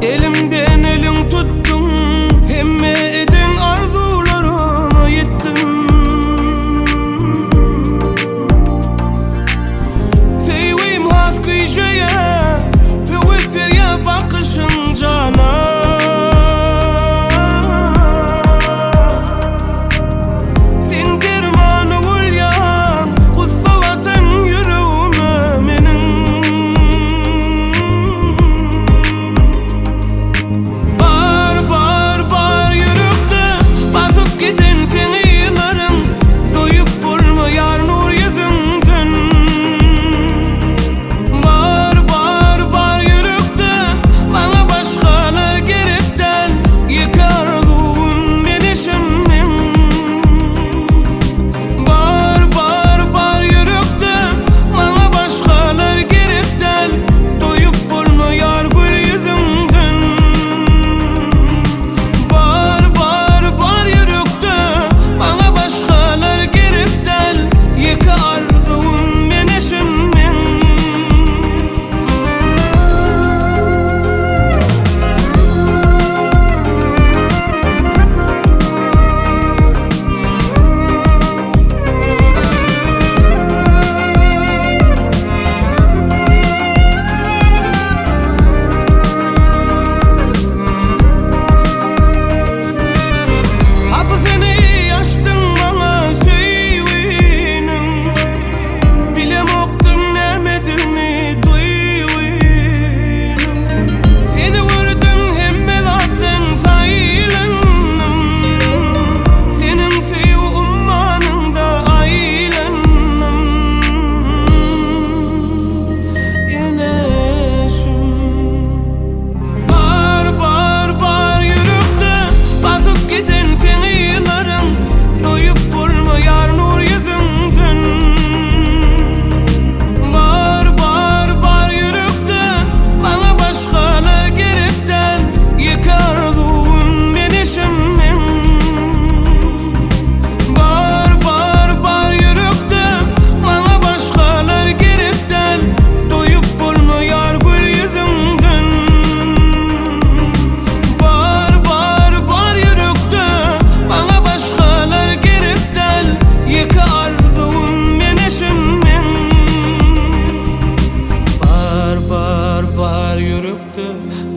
Elimden elin tuttum, hemme eden arzularıma yettim. Seveyim has gıcaya ve vesveriye bakışın cana. Sen dermanı ulyan, kutsava sen yüreğime menin.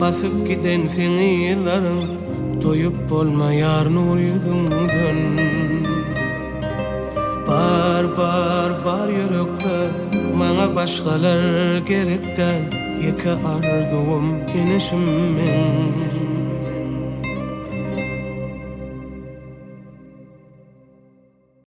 Basıp giden seni yıllarım, doyup olmayar nur yüzünden. Bar yürekte, bana başkalar gerekten. Yeke arzum inişim men.